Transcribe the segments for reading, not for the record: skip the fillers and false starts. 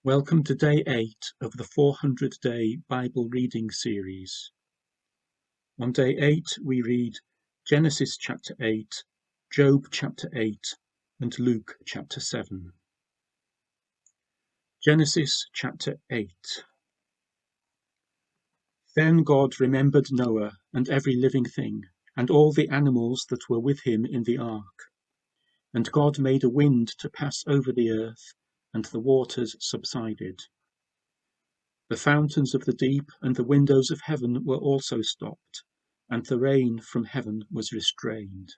Welcome to day 8 of the 400-day Bible reading series. On day 8 we read Genesis chapter 8, Job chapter 8 and Luke chapter 7. Genesis chapter 8. Then God remembered Noah and every living thing, and all the animals that were with him in the ark. And God made a wind to pass over the earth, and the waters subsided. The fountains of the deep and the windows of heaven were also stopped, and the rain from heaven was restrained.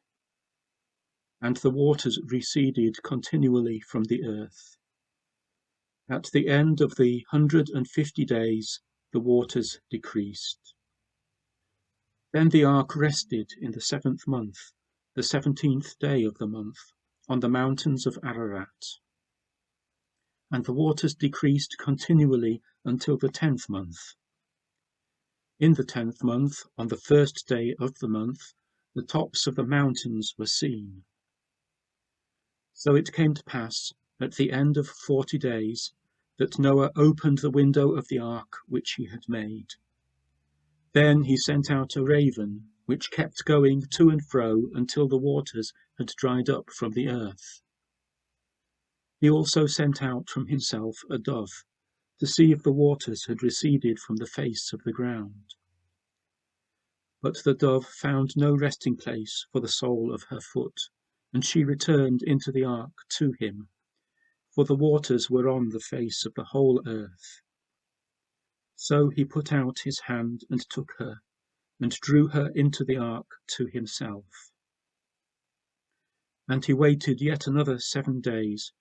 And the waters receded continually from the earth. At the end of the 150 days, the waters decreased. Then the ark rested in the 7th month, the 17th day of the month, on the mountains of Ararat. And the waters decreased continually until the 10th month. In the 10th month, on the 1st day of the month, the tops of the mountains were seen. So it came to pass, at the end of 40 days, that Noah opened the window of the ark which he had made. Then he sent out a raven, which kept going to and fro until the waters had dried up from the earth. He also sent out from himself a dove, to see if the waters had receded from the face of the ground. But the dove found no resting place for the sole of her foot, and she returned into the ark to him, for the waters were on the face of the whole earth. So he put out his hand and took her, and drew her into the ark to himself. And he waited yet another 7 days,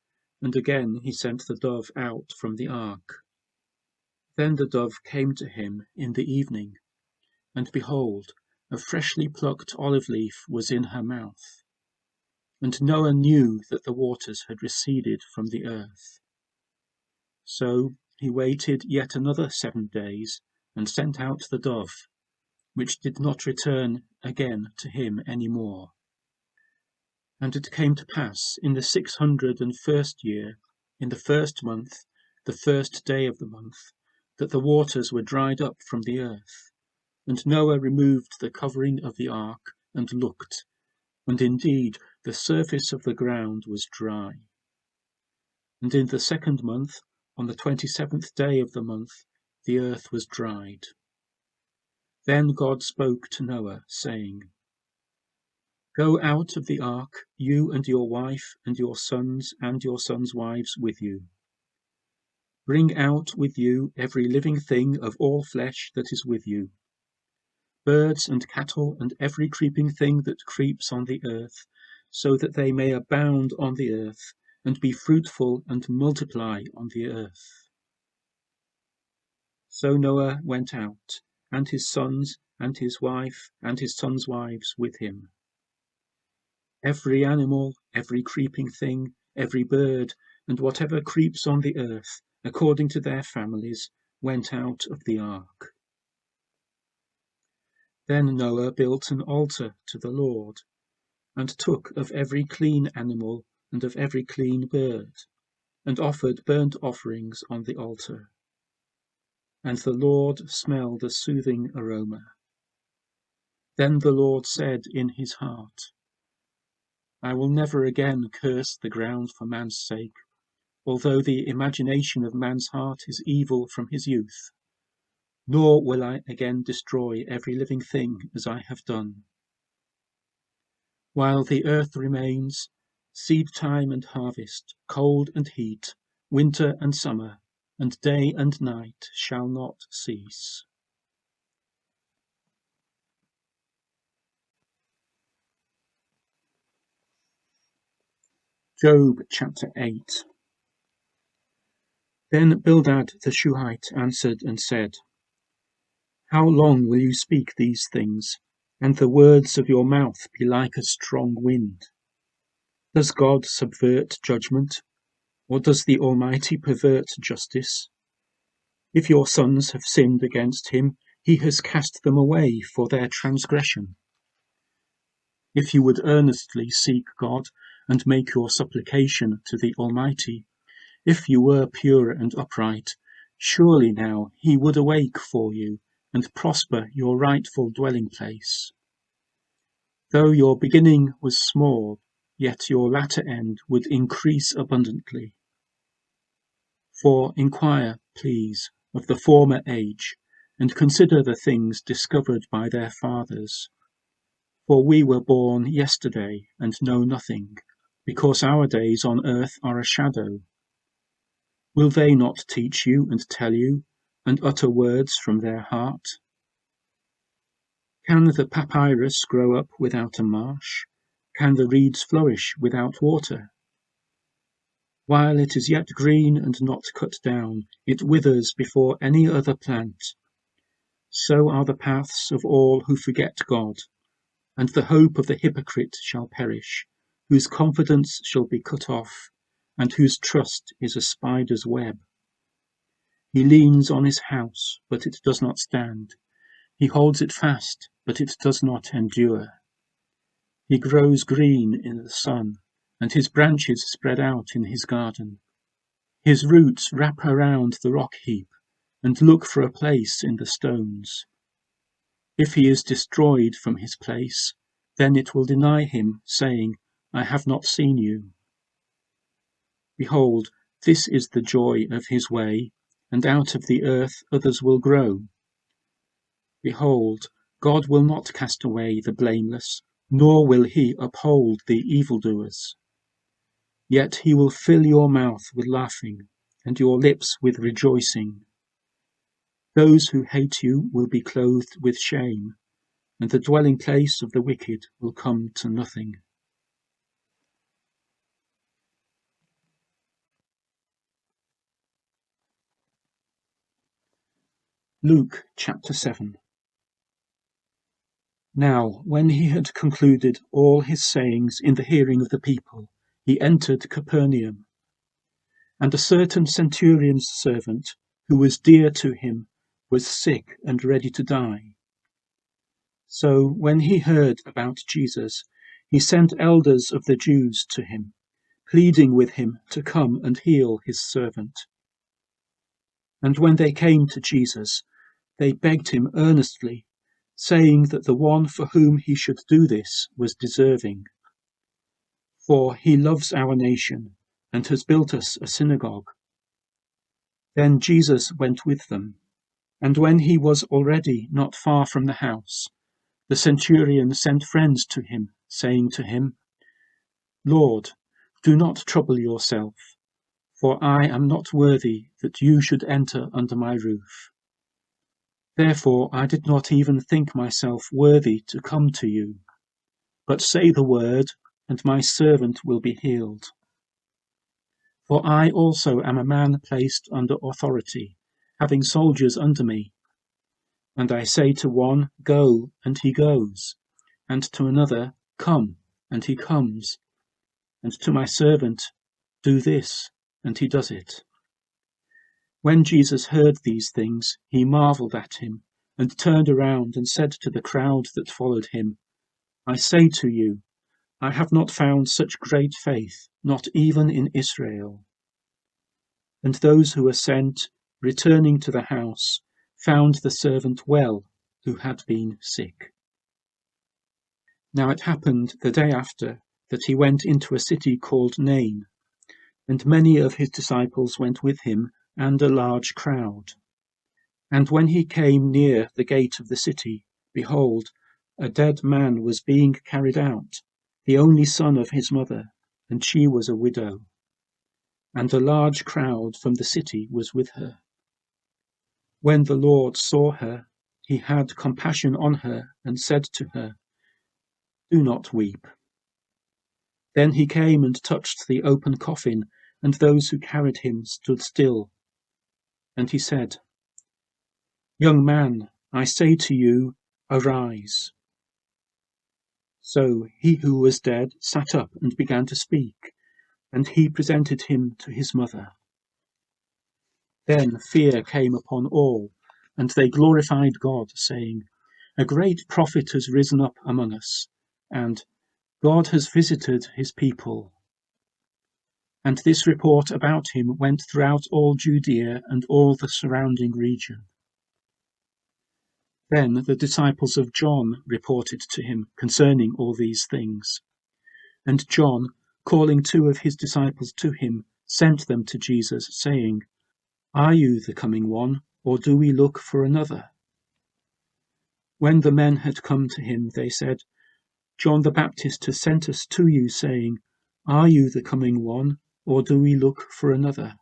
and again he sent the dove out from the ark. Then the dove came to him in the evening, and behold, a freshly plucked olive leaf was in her mouth. And Noah knew that the waters had receded from the earth. So he waited yet another 7 days, and sent out the dove, which did not return again to him any more. And it came to pass in the 601st year, in the 1st month, the 1st day of the month, that the waters were dried up from the earth. And Noah removed the covering of the ark, and looked, and indeed the surface of the ground was dry. And in the 2nd month, on the 27th day of the month, the earth was dried. Then God spoke to Noah, saying, Go out of the ark, you and your wife and your sons and your sons' wives with you. Bring out with you every living thing of all flesh that is with you, birds and cattle and every creeping thing that creeps on the earth, so that they may abound on the earth, and be fruitful and multiply on the earth. So Noah went out, and his sons and his wife and his sons' wives with him. Every animal, every creeping thing, every bird, and whatever creeps on the earth, according to their families, went out of the ark. Then Noah built an altar to the Lord, and took of every clean animal and of every clean bird, and offered burnt offerings on the altar. And the Lord smelled a soothing aroma. Then the Lord said in his heart, I will never again curse the ground for man's sake, although the imagination of man's heart is evil from his youth. Nor will I again destroy every living thing as I have done. While the earth remains, seed time and harvest, cold and heat, winter and summer, and day and night shall not cease. Job chapter 8. Then Bildad the Shuhite answered and said, How long will you speak these things, and the words of your mouth be like a strong wind? Does God subvert judgment, or does the Almighty pervert justice? If your sons have sinned against him, he has cast them away for their transgression. If you would earnestly seek God, and make your supplication to the Almighty, If you were pure and upright, surely now he would awake for you and prosper your rightful dwelling place. Though your beginning was small, yet your latter end would increase abundantly. For inquire, please, of the former age, and consider the things discovered by their fathers. For we were born yesterday and know nothing, because our days on earth are a shadow. Will they not teach you and tell you, and utter words from their heart? Can the papyrus grow up without a marsh? Can the reeds flourish without water? While it is yet green and not cut down, it withers before any other plant. So are the paths of all who forget God, and the hope of the hypocrite shall perish, whose confidence shall be cut off, and whose trust is a spider's web. He leans on his house, but it does not stand. He holds it fast, but it does not endure. He grows green in the sun, and his branches spread out in his garden. His roots wrap around the rock heap, and look for a place in the stones. If he is destroyed from his place, then it will deny him, saying, I have not seen you. Behold, this is the joy of his way, and out of the earth others will grow. Behold, God will not cast away the blameless, nor will he uphold the evildoers. Yet he will fill your mouth with laughing, and your lips with rejoicing. Those who hate you will be clothed with shame, and the dwelling place of the wicked will come to nothing. Luke chapter 7. Now, when he had concluded all his sayings in the hearing of the people, he entered Capernaum. And a certain centurion's servant, who was dear to him, was sick and ready to die. So when he heard about Jesus, he sent elders of the Jews to him, pleading with him to come and heal his servant. And when they came to Jesus, they begged him earnestly, saying that the one for whom he should do this was deserving. For he loves our nation and has built us a synagogue. Then Jesus went with them, and when he was already not far from the house, the centurion sent friends to him, saying to him, Lord, do not trouble yourself, for I am not worthy that you should enter under my roof. Therefore I did not even think myself worthy to come to you. But say the word, and my servant will be healed. For I also am a man placed under authority, having soldiers under me. And I say to one, Go, and he goes, and to another, Come, and he comes, and to my servant, Do this, and he does it. When Jesus heard these things, he marveled at him, and turned around and said to the crowd that followed him, I say to you, I have not found such great faith, not even in Israel. And those who were sent, returning to the house, found the servant well, who had been sick. Now it happened the day after that he went into a city called Nain, and many of his disciples went with him, and a large crowd. And when he came near the gate of the city, behold, a dead man was being carried out, the only son of his mother, and she was a widow. And a large crowd from the city was with her. When the Lord saw her, he had compassion on her, and said to her, Do not weep. Then he came and touched the open coffin, and those who carried him stood still. And he said, Young man, I say to you, arise. So he who was dead sat up and began to speak, and he presented him to his mother. Then fear came upon all, and they glorified God, saying, A great prophet has risen up among us, and God has visited his people. And this report about him went throughout all Judea and all the surrounding region. Then the disciples of John reported to him concerning all these things. And John, calling 2 of his disciples to him, sent them to Jesus, saying, "Are you the coming one, or do we look for another?" When the men had come to him, they said, "John the Baptist has sent us to you, saying, 'Are you the coming one, or do we look for another?'"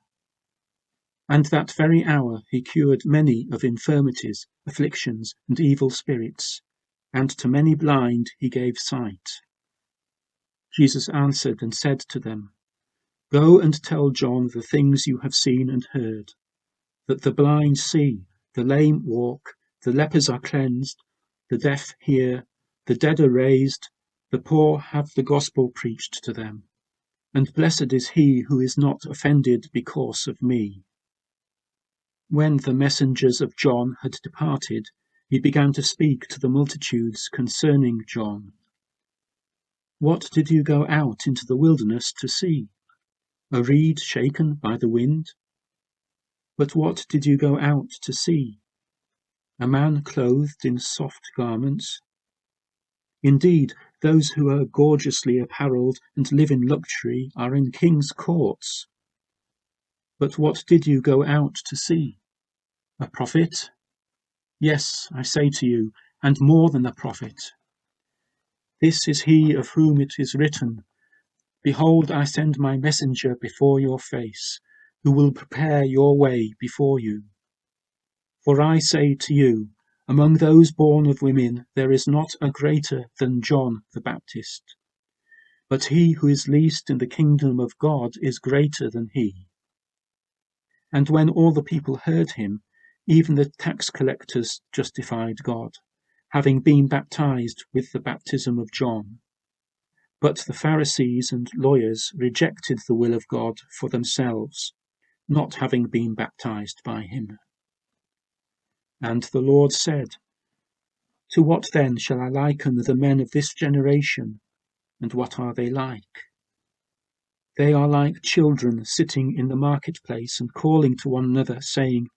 And that very hour he cured many of infirmities, afflictions, and evil spirits, and to many blind he gave sight. Jesus answered and said to them, "Go and tell John the things you have seen and heard, that the blind see, the lame walk, the lepers are cleansed, the deaf hear, the dead are raised, the poor have the gospel preached to them, and blessed is he who is not offended because of me." When the messengers of John had departed, he began to speak to the multitudes concerning John. "What did you go out into the wilderness to see? A reed shaken by the wind? But what did you go out to see? A man clothed in soft garments? Indeed, those who are gorgeously apparelled and live in luxury are in kings' courts. But what did you go out to see? A prophet? Yes, I say to you, and more than a prophet. This is he of whom it is written, 'Behold, I send my messenger before your face, who will prepare your way before you.' For I say to you, among those born of women there is not a greater than John the Baptist. But he who is least in the kingdom of God is greater than he." And when all the people heard him, even the tax collectors justified God, having been baptized with the baptism of John. But the Pharisees and lawyers rejected the will of God for themselves, not having been baptized by him. And the Lord said, "To what then shall I liken the men of this generation, and what are they like? They are like children sitting in the marketplace and calling to one another, saying,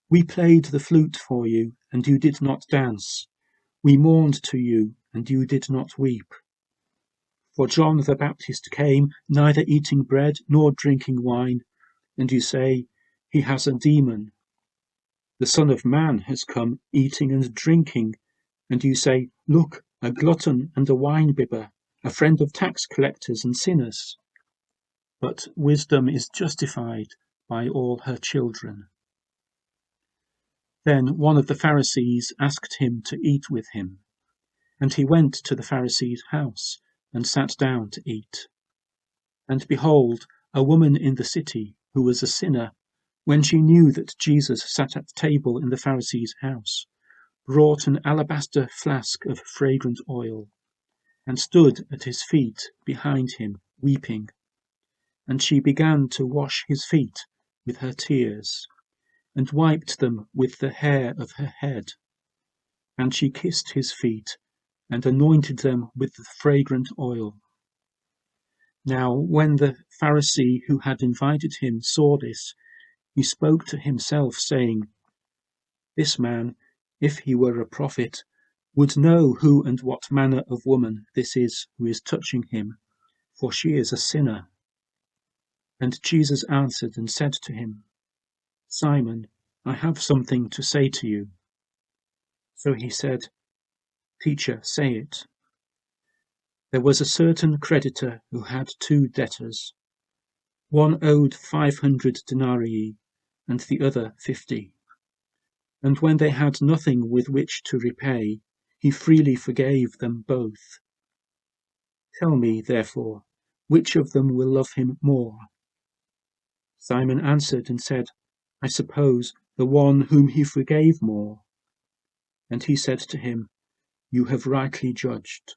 'We played the flute for you, and you did not dance. We mourned to you, and you did not weep.' For John the Baptist came, neither eating bread nor drinking wine, and you say, 'He has a demon.' The Son of Man has come eating and drinking, and you say, 'Look, a glutton and a wine-bibber, a friend of tax collectors and sinners.' But wisdom is justified by all her children." Then one of the Pharisees asked him to eat with him, and he went to the Pharisee's house and sat down to eat. And behold, a woman in the city, who was a sinner, when she knew that Jesus sat at table in the Pharisee's house, brought an alabaster flask of fragrant oil, and stood at his feet behind him, weeping. And she began to wash his feet with her tears, and wiped them with the hair of her head. And she kissed his feet, and anointed them with the fragrant oil. Now when the Pharisee who had invited him saw this, he spoke to himself, saying, "This man, if he were a prophet, would know who and what manner of woman this is who is touching him, for she is a sinner." And Jesus answered and said to him, "Simon, I have something to say to you." So he said, "Teacher, say it." There was a certain creditor who had 2 debtors. One owed 500 denarii, and the other 50. And when they had nothing with which to repay, he freely forgave them both. Tell me, therefore, which of them will love him more? Simon answered and said, "I suppose the one whom he forgave more." And he said to him, "You have rightly judged."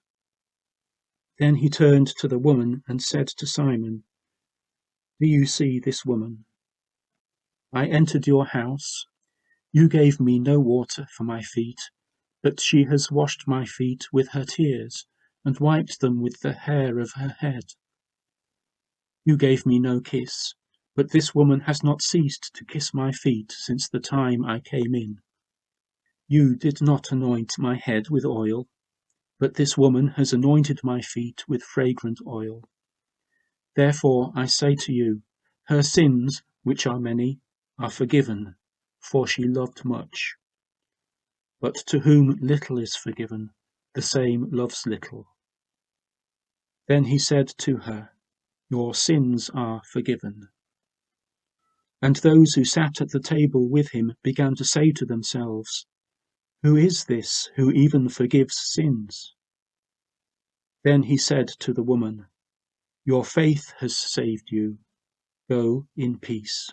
Then he turned to the woman and said to Simon, "Do you see this woman? I entered your house. You gave me no water for my feet, but she has washed my feet with her tears, and wiped them with the hair of her head. You gave me no kiss, but this woman has not ceased to kiss my feet since the time I came in. You did not anoint my head with oil, but this woman has anointed my feet with fragrant oil. Therefore I say to you, her sins, which are many, are forgiven, for she loved much. But to whom little is forgiven, the same loves little. Then he said to her, Your sins are forgiven. And those who sat at the table with him began to say to themselves, Who is this who even forgives sins? Then he said to the woman, Your faith has saved you. Go in peace.